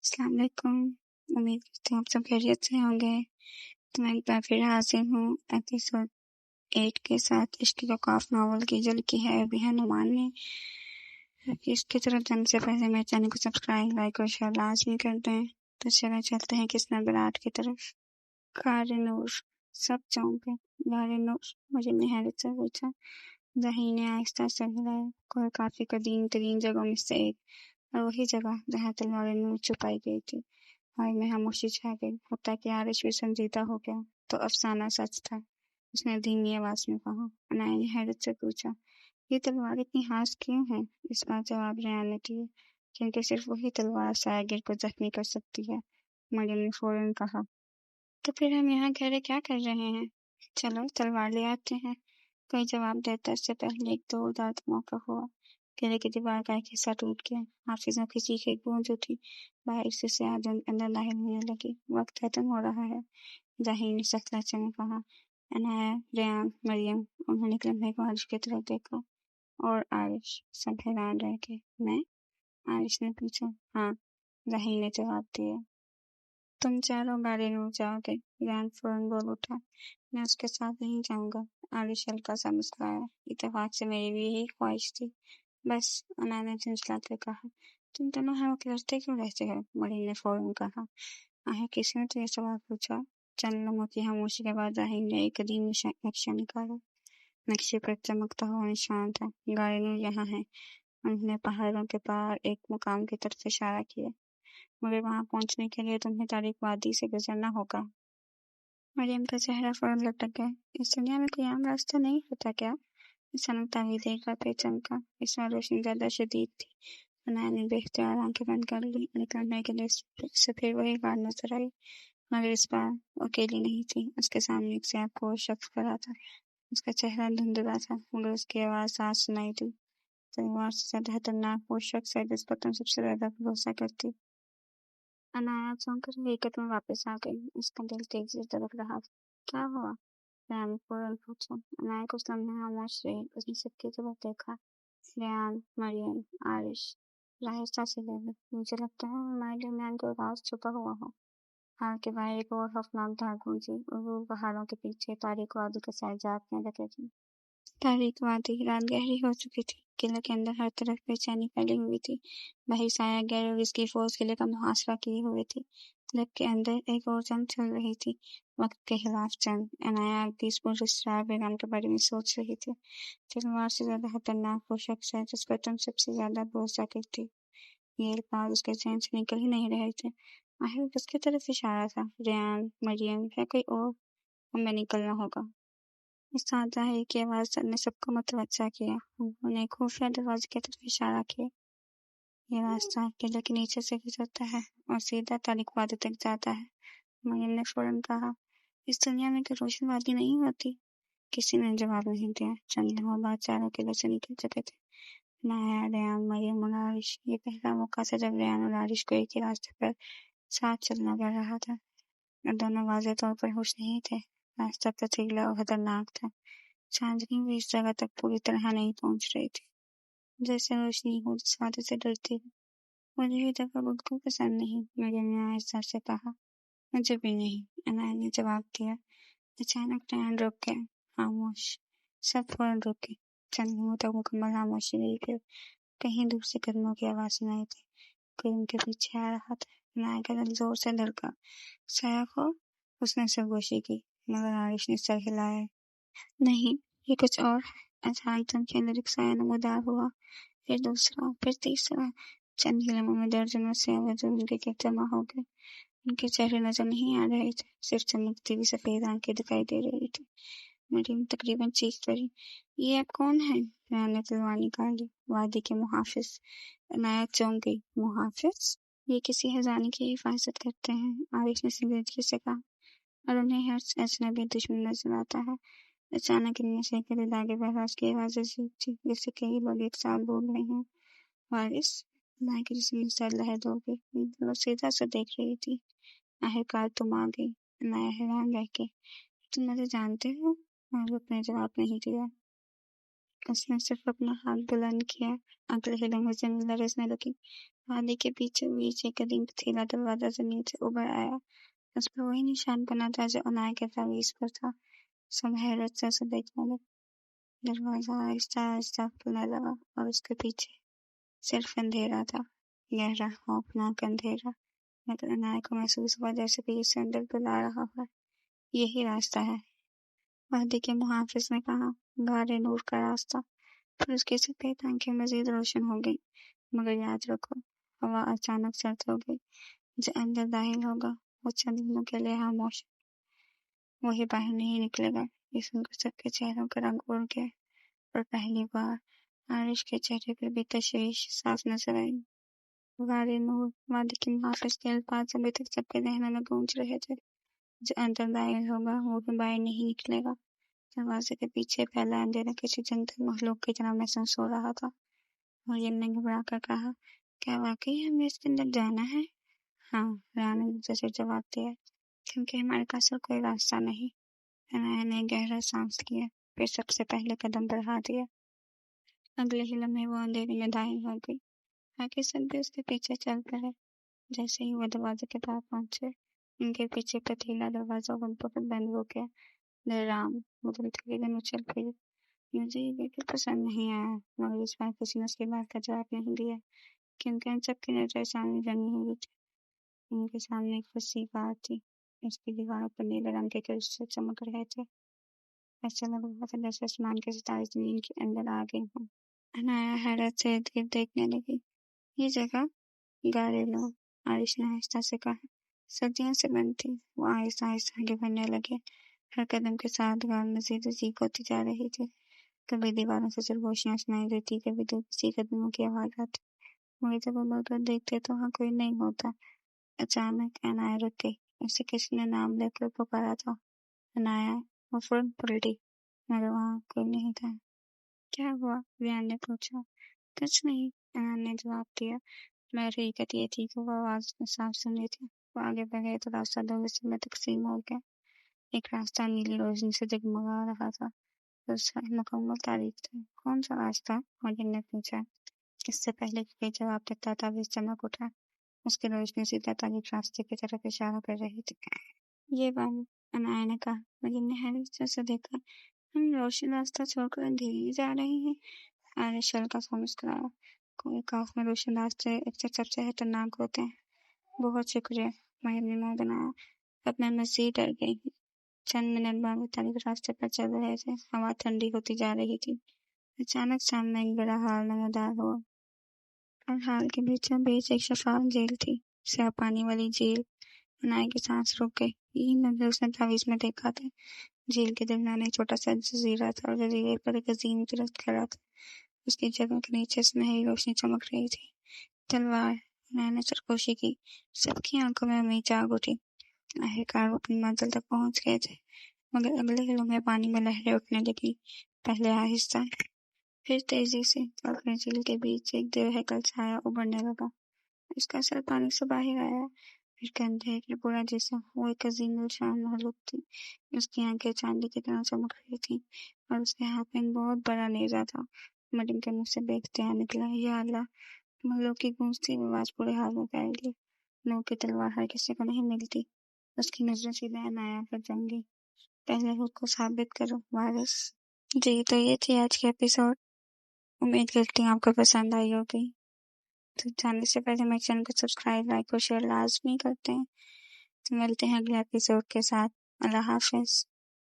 अस्सलाम वालेकुम। उम्मीद करती हूँ आप सब खैरियत से होंगे। तो मैं एक बार फिर हाजिर हूँ एपिसोड 8 के साथ। इश्क का खौफ नावल की जो लिखी है अभी हनुमान ने। इसकी तरफ जाने से पहले मेरे चैनल को सब्सक्राइब, लाइक और शेयर लाजमी कर दें। तो चलो चलते हैं किस नंबर 8 की तरफ। कार नूर सब चौंके। गारे नूर मुझे हैरत से पूछा। जही ने आहिस्ता से हिलाया। कोई काफी कदीम तरीन जगहों में से एक, और वही जगह जहाँ तलवार नूर छुपाई गई थी। हाय में खामोशी छा गई। होता कि आरिश भी संजीदा हो गया तो अफसाना सच था। उसने धीमी आवाज में कहा। अनाया ने हैरत से पूछा, ये तलवार इतनी खास क्यों है? इस बार जवाब रेहान ने दिया, क्योंकि सिर्फ वही तलवार सायागिर को जख्मी कर सकती है। मरियम ने फौरन कहा, तो फिर हम यहाँ खड़े क्या कर रहे हैं? चलो तलवार ले आते हैं। कोई जवाब देता इससे पहले एक जोरदार धमाका हुआ। किले की दीवार का एक हिस्सा टूट गया। हाफिजों की चीखें गूंज उठी। बाहर से स्याह धुंध अंदर दाखिल होने लगी। वक्त खत्म हो रहा है। जाहिर ने सख्त लहजे में कहा। अनाया, रेयान, मरियम, उन्होंने एक लम्हे को आरिश की तरफ देखा। और आरिश? सब हैरान रह गए। मैं? आरिश ने पूछा। हाँ, जाहिर ने जवाब दिया। तुम चारों गाड़ी में जाओगे? रेयान फौरन बोल उठा। मैं उसके साथ नहीं जाऊंगा। आरिश हल्का सा मुस्कुराया। इत्तेफाक से मेरी भी यही ख्वाहिश थी। बस, अनाया ने झुंझलाकर कहा। तुम दोनों हवा के लड़ते क्यों रहते हो? मरियम ने फौरन कहा। आखिर किसी ने तो ये सवाल पूछा। चंद लम्हों की खामोशी के बाद जाहिर ने एक कदीम नक्शा निकाला। नक्शे पर चमकता हुआ निशान था। गाड़ी नूर यहाँ है। उन्होंने पहाड़ों के पार एक मुकाम की तरफ इशारा किया। मगर वहां पहुंचने के लिए तुम्हें तारीक वादी से गुजरना होगा। मरियम का चेहरा फौरन लटक गया। इस दुनिया में कोई आम रास्ता नहीं होता क्या? अचानक तावीज़ एक बार फिर चमका। इसमें रोशनी ज्यादा शदीद थी। अनाया ने बेख्तियार आंखें बंद कर ली। निकलने के लिए से फिर वही बात नजर आई, मगर इस बार वो अकेली नहीं थी। उसके सामने एक स्याहपोश शख्स खड़ा था। उसका चेहरा धुंधला था, मगर उसकी आवाज साफ सुनाई दी। तलवार से ज्यादा खतरनाक वो शख्स है जिस पर तुम सबसे ज्यादा भरोसा करती। अनाया चौंक कर हकीकत में वापस आ गई। उसका दिल तेजी से धड़क रहा था। क्या हुआ? रेहान ने फौरन पूछा। अनाया कुछ लम्हे खामोश रही। उसने सबकी तरफ देखा। रेहान, मरियम, आरिश। आहिस्ता से बोली, मुझे लगता है हमारे दरमियान कोई राज छुपा हुआ हो। हाल के बाहर एक और खौफनाक धार गूंजी और वो पहाड़ों के पीछे तारीख वादी के साथ जागने लगे थे। तारीख वादी। रात गहरी हो चुकी थी। किले के अंदर हर तरफ बेचैनी फैली हुई थी। बाहर साया गैर और इसकी फौज किले का मुहासरा किए हुए थी। किले के अंदर एक और जंग चल रही थी। वक्त के खिलाफ जंग। अनाया इस पुरस्कार बेगम के बारे में सोच रही थी। तलवार से ज्यादा खतरनाक वो शख्स है जिस पर तुम सबसे ज्यादा भरोसा करती। ये अल्फाज उसके जहन से निकल ही नहीं रहे थे। आखिर किसकी तरफ इशारा था? रेयान, मरियम या कोई और? हमें निकलना होगा। इस ताज़ा की आवाज ने सबको मुतवज्जा किया। उन्होंने खुफिया दरवाजे की तरफ इशारा किया। ये रास्ता किले के नीचे से गुजरता है और सीधा तारीक वादी तक जाता है। मरियम ने फौरन कहा, इस दुनिया में कोई रोशन वादी नहीं होती। किसी ने जवाब नहीं दिया। चंद लम्हों बाद चारों किले से निकल चुके थे। अनाया, रेयान, मरियम और आरिश। ये पहला मौका था जब रेयान और आरिश को एक ही रास्ते पर साथ चलना पड़ रहा था। दोनों वाज़ेह तौर पर होश नहीं थे। रास्ता पथरीला और खतरनाक था। चांदनी भी इस जगह तक पूरी तरह नहीं पहुंच रही थी। जैसे रोशनी हो जिस वादे से डरती हो। मुझे ये जगह बिल्कुल पसंद नहीं, मरियम ने आहिस्ता से कहा। मुझे भी नहीं, अनाया ने जवाब दिया। अचानक ट्रेन रुक गया। खामोश। सब फौरन रुक गए। चंद लम्हों तक मुकम्मल खामोशी रही। फिर कहीं दूर से कदमों की आवाज सुनाई दी। कोई उनके पीछे आ रहा था। अनाया का दिल जोर से धड़का। साया को? उसने सरगोशी की, मगर आरिश ने सर हिलाया। नहीं, ये कुछ और है। अचानक धुन के अंदर एक साया नमूदार हुआ। फिर दूसरा, फिर तीसरा। चंद ही लम्हों में दर्जनों से आवाज़ें उनके गिर्द जमा हो गई। उनके चेहरे नजर नहीं आ रहे थे, सिर्फ चमकती हुई सफेद आंखें दिखाई दे रही थी। मरियम तकरीबन चीख पड़ी। ये अब कौन है? रेहान ने तलवार निकाली। वादी के मुहाफिज। अनाया चौंक गई। मुहाफिज? ये किसी खजाने की हिफाजत करते हैं, आरिश ने संजीदगी से कहा। और उन्हें हर अजनबी दुश्मन नजर आता है। अचानक इनमें से एक दिल आगे बढ़ा। उसकी आवाज अजीब थी, जैसे कई लोग एक साथ बोल रहे हैं। वारिस? अनाया की जिस्म में सर लहर हो गई। वो सीधा से देख रही थी। आखिरकार तुम आ गई। अनाया हैरान रह गई। तुम मुझे जानते हो? और उसने जवाब नहीं दिया। उसने सिर्फ अपना हाथ बुलंद किया। अगले ही लम्हे जमीन लरजने लगी। वादी के पीछे बीच एक कदीम पथरीला दरवाजा जमीन से उभर आया। उस पर वही निशान बना था जो अनाया के तावीज़ पर था। सब हैरत से उसे देखने लगे। दरवाजा आहिस्ता आहिस्ता खुलने लगा और उसके पीछे सिर्फ अंधेरा था, गहरा खौफनाक अंधेरा। मगर अनाया को महसूस हुआ जैसे कि इसे अंदर बुला रहा है। यही रास्ता है, वादी के मुहाफिज ने कहा। गारे नूर का रास्ता। फिर उसकी सफेद आंखें मजीद रोशन हो गई। मगर याद रखो, हवा अचानक सर्द हो गई। जो अंदर दाखिल होगा वो चंद दिनों के लिए खामोश, वही बाहर नहीं निकलेगा। ये सुनकर सबके चेहरों का रंग उड़ गया और पहली बार आरिश के चेहरे पर भी तशवीश साफ नजर आई। गारे नूर, वादी के मुहाफिज के अल्फाज अभी तक सबके जहनों में गूंज रहे थे। जो अंदर दाखिल होगा वो भी बाहर नहीं निकलेगा। दरवाजे के पीछे फैला अंधेरा किसी जंतुर मखलूक की तरह महसूस हो रहा था। मुर्यम ने घबरा कर कहा, क्या वाकई हमें इसके अंदर जाना है? हाँ, रानी ने मुंतज़िर जवाब दिया, क्योंकि हमारे पास और कोई रास्ता नहीं। अनाया ने गहरा सांस लिया, फिर सबसे पहले कदम बढ़ा दिया। अगले ही लम्हे वो अंधेरे में दाखिल हो गई। बाकी सब भी उसके पीछे चल पड़े। जैसे ही वो दरवाजे के पास पहुंचे, उनके पीछे पथरीला दरवाजा वक्त बंद हो गया। राम, वो दिल तकरीबन उछल पड़ी। मुझे ये बिल्कुल पसंद नहीं आया, मगर इस बार किसी ने उसकी बात का जवाब नहीं दिया, क्योंकि उन सबकी नजर सामने जमी हुई थी। उनके सामने एक वसीअ कार थी। उसकी दीवारों पर नीले रंग के क्रिस्टल चमक रहे थे। ऐसा लग रहा था जैसे आसमान के सितारे जमीन के अंदर आ गए हों। अनाया हैरत से इर्द गिर्द देखने लगी। ये जगह गारे लो, आरिश ने आहिस्ता से कहा। सदियों से बंद थी। वो आहिस्ता आहिस्ता आगे बढ़ने लगे। हर कदम के साथ गार मजीद अजीब होती जा रही थी। कभी दीवारों से सिर्फ रोशनियां सुनाई देती, कभी तो किसी कदमों की आवाज आती। मगर जब वो मुड़कर देखते तो वहाँ कोई नहीं होता। अचानक अनाया रुक गई। उसे किसी ने नाम लेकर पुकारा था, अनाया। वो फौरन पलटी, मगर वहाँ कोई नहीं था। क्या हुआ? रियान ने पूछा। कुछ नहीं, अनाया ने जवाब दिया। मगर हकीकत ये थी कि वो आवाज साफ सुनी थी। वो आगे बढ़े तो रास्ता दो हिस्सों में तकसीम हो गया। एक रास्ता नीली रोशनी से जगमगा रहा था, दूसरा मुकम्मल तारीख था। कौन सा रास्ता? मरियम ने पूछा। इससे पहले कि कोई जवाब देता तावीज़ चमक उठा। उसकी रोशनी सीधा तारीख रास्ते की तरफ इशारा कर रही थी। ये वाला, अनाया ने कहा। मरियम ने हैरत से उसे देखा। हम रोशन रास्ता छोड़कर अंधेरे जा रहे हैं। आरिश हल्का सा मुस्कुराया। कोई काफ में रोशन रास्ते अक्सर सबसे खतरनाक होते हैं। बहुत शुक्रिया, मरियम ने मुंह बनाया। अब मैं मजीद डर गई। चंद मिनट बाद वो तारीख रास्ते पर चल रहे थे। हवा ठंडी होती जा रही थी। अचानक सामने एक बड़ा हाल नजर हुआ और हाल के बीचों बीच एक शफाफ झील थी, स्याह पानी वाली झील। अनाया की सांस रुक गई। यही नजर उसने तावीज़ में देखा था। झील के दरमियान एक छोटा सा जजीरा था और जजीरे पर एक अजीम दरख्त खड़ा था। उसकी जड़ों के नीचे सुनहरी रोशनी चमक रही थी। तलवार, अनाया ने सरगोशी की। सबकी आंखों में उम्मीद जाग उठी। आखिरकार वो अपनी मंजिल तक पहुंच गए थे। मगर अगले ही लम्हे पानी में लहरें उठने लगी, पहले आहिस्ता, फिर तेजी से, और फिर झील के बीच एक बेहकल छाया उभरने लगा। उसका सर पानी से बाहर आया, फिर कंधे के पूरा जिस्म। वो एक अजीम शान मखलूक थी। उसकी आंखें चांदी की तरह चमक रही थी और उसके हाथ में एक बहुत बड़ा नेजा था। मरियम के मुंह से बेख्तियार निकला, या अल्लाह। मखलूक की गूंजती आवाज पूरे हाल में फैल गई। नूर की तलवार हर किसी को नहीं मिलती। उसकी नजरें सीधे अनाया पर जम गई। पहले खुद को साबित करो, वारिस। जी, तो ये थी आज की एपिसोड। उम्मीद करती हूँ आपको पसंद आई होगी। तो जाने से पहले मेरे चैनल को सब्सक्राइब, लाइक और शेयर लाजमी करते हैं। तो मिलते हैं अगले एपिसोड के साथ। अल्लाह हाफिज।